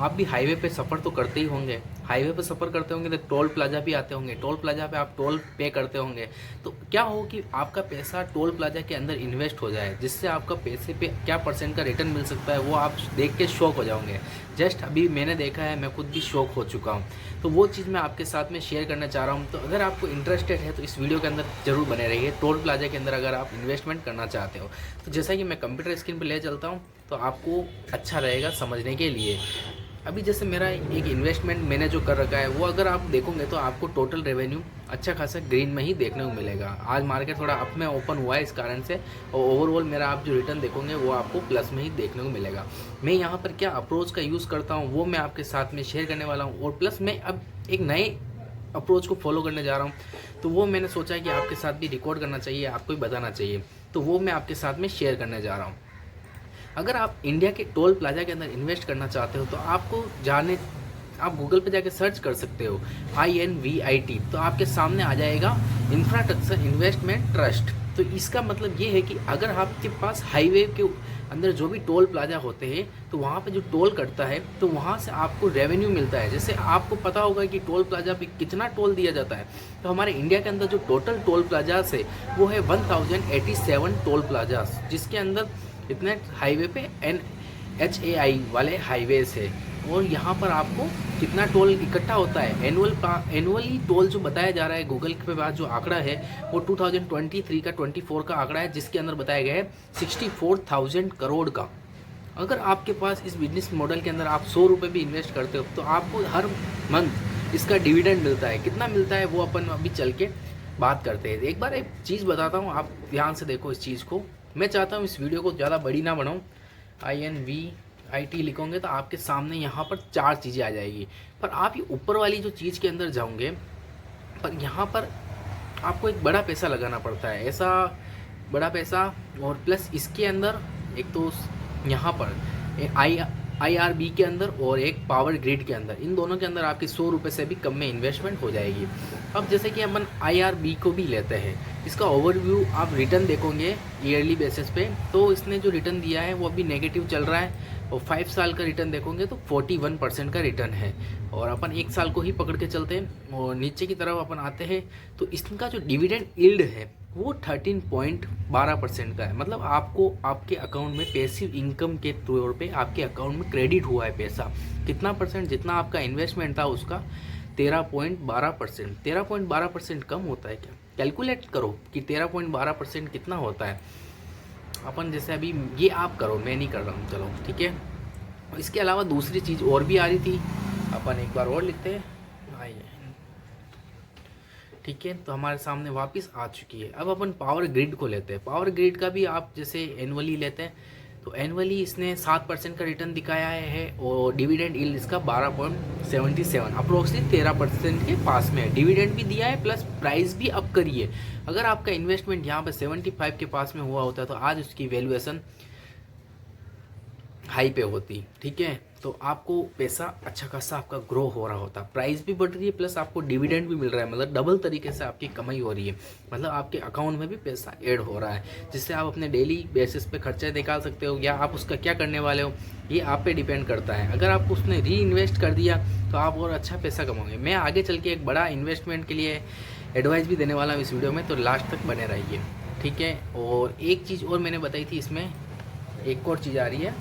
आप भी हाईवे पे सफ़र तो करते ही होंगे, हाईवे पे सफ़र करते होंगे तो टोल प्लाजा भी आते होंगे, टोल प्लाजा पे आप टोल पे करते होंगे। तो क्या हो कि आपका पैसा टोल प्लाजा के अंदर इन्वेस्ट हो जाए, जिससे आपका पैसे पे क्या परसेंट का रिटर्न मिल सकता है वो आप देख के शॉक हो जाओगे। जस्ट अभी मैंने देखा है, मैं खुद भी शॉक हो चुका हूँ। तो वो चीज़ मैं आपके साथ में शेयर करना चाह रहा हूँ। तो अगर आपको इंटरेस्टेड है तो इस वीडियो के अंदर जरूर बने रहिए। टोल प्लाजा के अंदर अगर आप इन्वेस्टमेंट करना चाहते हो तो जैसा कि मैं कंप्यूटर स्क्रीन पर ले चलता हूँ तो आपको अच्छा रहेगा समझने के लिए। अभी जैसे मेरा एक इन्वेस्टमेंट मैंने जो कर रखा है वो अगर आप देखोगे तो आपको टोटल रेवेन्यू अच्छा खासा ग्रीन में ही देखने को मिलेगा। आज मार्केट थोड़ा अप में ओपन हुआ है इस कारण से, और ओवरऑल मेरा आप जो रिटर्न देखोगे वो आपको प्लस में ही देखने को मिलेगा। मैं यहाँ पर क्या अप्रोच का यूज़ करता हूँ वो मैं आपके साथ में शेयर करने वाला हूँ, और प्लस मैं अब एक नए अप्रोच को फॉलो करने जा रहा हूँ। तो वो मैंने सोचा है कि आपके साथ भी रिकॉर्ड करना चाहिए, आपको भी बताना चाहिए, तो वो मैं आपके साथ में शेयर करने जा रहा हूँ। अगर आप इंडिया के टोल प्लाजा के अंदर इन्वेस्ट करना चाहते हो तो आपको जाने आप गूगल पे जाके सर्च कर सकते हो INVIT, तो आपके सामने आ जाएगा इंफ्रास्ट्रक्चर इन्वेस्टमेंट ट्रस्ट। तो इसका मतलब ये है कि अगर आपके पास हाईवे के अंदर जो भी टोल प्लाजा होते हैं तो वहाँ पे जो टोल कटता है तो वहाँ से आपको रेवेन्यू मिलता है। जैसे आपको पता होगा कि टोल प्लाजा पे कितना टोल दिया जाता है, तो हमारे इंडिया के अंदर जो टोटल टोल प्लाजास है वो है 1087 टोल प्लाजास, जिसके अंदर इतने हाईवे पे NHAI वाले हाईवेज है। और यहाँ पर आपको कितना टोल इकट्ठा होता है एनुअली टोल जो बताया जा रहा है गूगल के पास जो आंकड़ा है वो 2023 का 24 का आंकड़ा है, जिसके अंदर बताया गया है 64,000 करोड़ का। अगर आपके पास इस बिजनेस मॉडल के अंदर आप 100 रुपये भी इन्वेस्ट करते हो तो आपको हर मंथ इसका डिविडेंड मिलता है। कितना मिलता है वो अपन अभी चल के बात करते हैं। एक बार एक चीज़ बताता हूँ, आप ध्यान से देखो इस चीज़ को। मैं चाहता हूँ इस वीडियो को ज़्यादा बड़ी ना बनाऊँ, INVIT लिखोगे तो आपके सामने यहाँ पर 4 चीज़ें आ जाएगी, पर आप ये ऊपर वाली जो चीज़ के अंदर जाओगे पर यहाँ पर आपको एक बड़ा पैसा लगाना पड़ता है, ऐसा बड़ा पैसा। और प्लस इसके अंदर एक तो यहाँ पर IRB के अंदर और एक पावर ग्रिड के अंदर, इन दोनों के अंदर आपकी 100 रुपये से भी कम में इन्वेस्टमेंट हो जाएगी। अब जैसे कि अपन IRB को भी लेते हैं, इसका ओवरव्यू आप रिटर्न देखोगे ईयरली बेसिस पे, तो इसने जो रिटर्न दिया है वो अभी नेगेटिव चल रहा है। और 5 साल का रिटर्न देखोगे तो 41% का रिटर्न है। और अपन 1 साल को ही पकड़ के चलते हैं और नीचे की तरफ अपन आते हैं तो इसका जो डिविडेंड यील्ड है वो 13.12% का है। मतलब आपको आपके अकाउंट में पैसिव इनकम के तौर पे आपके अकाउंट में क्रेडिट हुआ है पैसा। कितना परसेंट? जितना आपका इन्वेस्टमेंट था उसका 13.12%। 13.12% कम होता है क्या? कैलकुलेट करो कि 13.12% कितना होता है। अपन जैसे अभी ये आप करो, मैं नहीं कर रहा हूँ, चलो ठीक है। इसके अलावा दूसरी चीज़ और भी आ रही थी, अपन एक बार और लिखते हैं। आइए, ठीक है, तो हमारे सामने वापस आ चुकी है। अब अपन पावर ग्रिड को लेते हैं। पावर ग्रिड का भी आप जैसे एनुअली लेते हैं तो एनुअली इसने 7% का रिटर्न दिखाया है और डिविडेंड यील्ड इसका 12.77, अप्रोक्सीमेटली 13% के पास में है। डिविडेंड भी दिया है प्लस प्राइस भी अप करिए। अगर आपका इन्वेस्टमेंट यहाँ पे 75 के पास में हुआ होता तो आज उसकी वैल्यूएशन हाई पे होती, ठीक है। तो आपको पैसा अच्छा खासा आपका ग्रो हो रहा होता, प्राइस भी बढ़ रही है प्लस आपको डिविडेंड भी मिल रहा है, मतलब डबल तरीके से आपकी कमाई हो रही है। मतलब आपके अकाउंट में भी पैसा ऐड हो रहा है, जिससे आप अपने डेली बेसिस पे खर्चे निकाल सकते हो, या आप उसका क्या करने वाले हो ये आप पे डिपेंड करता है। अगर आप उसने री इन्वेस्ट कर दिया तो आप और अच्छा पैसा कमाओगे। मैं आगे चल के एक बड़ा इन्वेस्टमेंट के लिए एडवाइस भी देने वाला हूँ इस वीडियो में, तो लास्ट तक बने रहिए, ठीक है। और एक चीज़ और मैंने बताई थी, इसमें एक और चीज़ आ रही है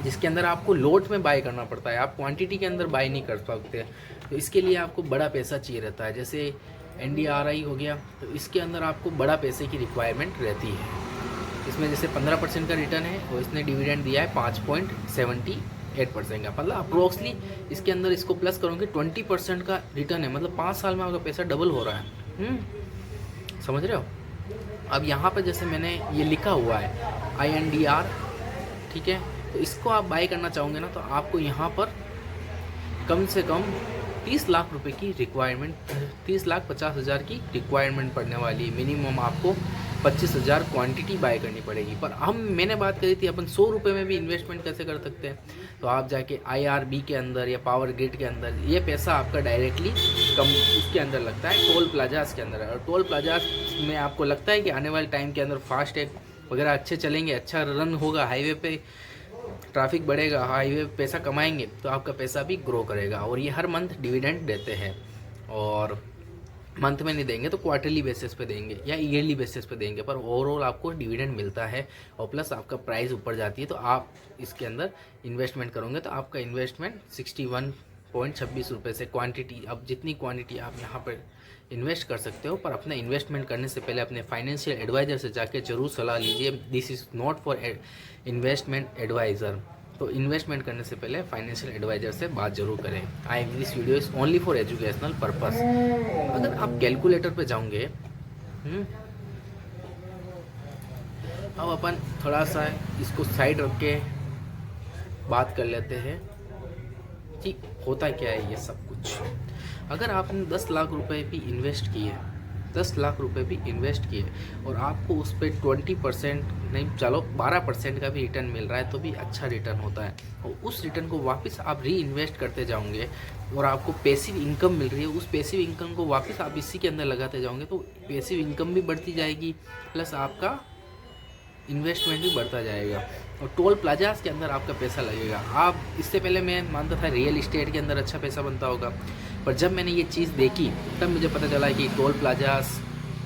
जिसके अंदर आपको लोट में बाय करना पड़ता है, आप क्वांटिटी के अंदर बाय नहीं कर सकते। तो इसके लिए आपको बड़ा पैसा चाहिए रहता है। जैसे NDRI हो गया तो इसके अंदर आपको बड़ा पैसे की रिक्वायरमेंट रहती है। इसमें जैसे 15% का रिटर्न है और इसने डिविडेंड दिया है 5.78% का, मतलब अप्रोक्सली इसके अंदर इसको प्लस करोगे 20% का रिटर्न है। मतलब 5 साल में आपका पैसा डबल हो रहा है। समझ रहे हो? अब यहाँ पर जैसे मैंने ये लिखा हुआ है INDR, ठीक है, तो इसको आप बाय करना चाहोगे ना तो आपको यहाँ पर कम से कम 30 लाख रुपए की रिक्वायरमेंट, 30,50,000 की रिक्वायरमेंट पड़ने वाली है। मिनिमम आपको 25,000 क्वांटिटी बाय करनी पड़ेगी। पर मैंने बात करी थी अपन 100 रुपये में भी इन्वेस्टमेंट कैसे कर सकते हैं। तो आप जाके IRB के अंदर या पावर ग्रिड के अंदर ये पैसा आपका डायरेक्टली कम इसके अंदर लगता है टोल प्लाजास के अंदर। और टोल प्लाजास में आपको लगता है कि आने वाले टाइम के अंदर फास्ट टैग वगैरह अच्छे चलेंगे, अच्छा रन होगा हाईवे पे, ट्रैफिक बढ़ेगा, हाईवे पे पैसा कमाएंगे तो आपका पैसा भी ग्रो करेगा। और ये हर मंथ डिविडेंड देते हैं, और मंथ में नहीं देंगे तो क्वार्टरली बेसिस पे देंगे या ईयरली बेसिस पे देंगे, पर ओवरऑल आपको डिविडेंड मिलता है। और प्लस आपका प्राइस ऊपर जाती है, तो आप इसके अंदर इन्वेस्टमेंट करोगे तो आपका इन्वेस्टमेंट 61.26 रुपये से क्वांटिटी, अब जितनी क्वांटिटी आप यहाँ पर इन्वेस्ट कर सकते हो। पर अपना इन्वेस्टमेंट करने से पहले अपने फाइनेंशियल एडवाइज़र से जाके जरूर सलाह लीजिए। This is not for investment advisor, तो इन्वेस्टमेंट करने से पहले फाइनेंशियल एडवाइज़र से बात जरूर करें। This video is only for educational purpose. अगर आप कैलकुलेटर पे जाओगे, अब अपन थोड़ा सा इसको साइड रख के बात कर लेते हैं कि होता क्या है ये सब कुछ। अगर आपने 10 लाख रुपए भी इन्वेस्ट किए, 10 लाख रुपए भी इन्वेस्ट किए और आपको उस पर 20% नहीं, चलो 12% का भी रिटर्न मिल रहा है तो भी अच्छा रिटर्न होता है। और उस रिटर्न को वापस आप री इन्वेस्ट करते जाओगे और आपको पैसिव इनकम मिल रही है, उस पैसिव इनकम को वापस आप इसी के अंदर लगाते जाओगे तो पैसिव इनकम भी बढ़ती जाएगी, प्लस आपका इन्वेस्टमेंट भी बढ़ता जाएगा। और टोल प्लाजास के अंदर आपका पैसा लगेगा। आप इससे पहले मैं मानता था रियल इस्टेट के अंदर अच्छा पैसा बनता होगा, पर जब मैंने ये चीज़ देखी तब मुझे पता चला कि toll plazas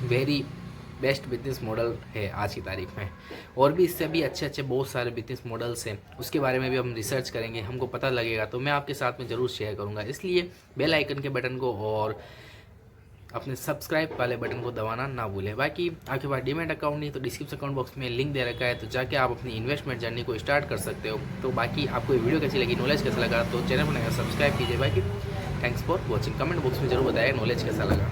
very best business model है आज की तारीख में। और भी इससे भी अच्छे अच्छे बहुत सारे बिजनेस मॉडल्स हैं, उसके बारे में भी हम रिसर्च करेंगे, हमको पता लगेगा तो मैं आपके साथ में ज़रूर शेयर करूँगा। इसलिए बेल आइकन के बटन को और अपने सब्सक्राइब वाले बटन को दबाना ना भूलें। बाकी आपके पास डीमैट अकाउंट नहीं तो डिस्क्रिप्शन अकाउंट बॉक्स में लिंक दे रखा है, तो जाके आप अपनी इन्वेस्टमेंट जर्नी को स्टार्ट कर सकते हो। तो बाकी आपको ये वीडियो कैसी लगी, नॉलेज कैसा लगा, तो चैनल बनाकर सब्सक्राइब कीजिए। बाकी thanks for watching. Comment box में जरूर बताएं नॉलेज कैसा लगा।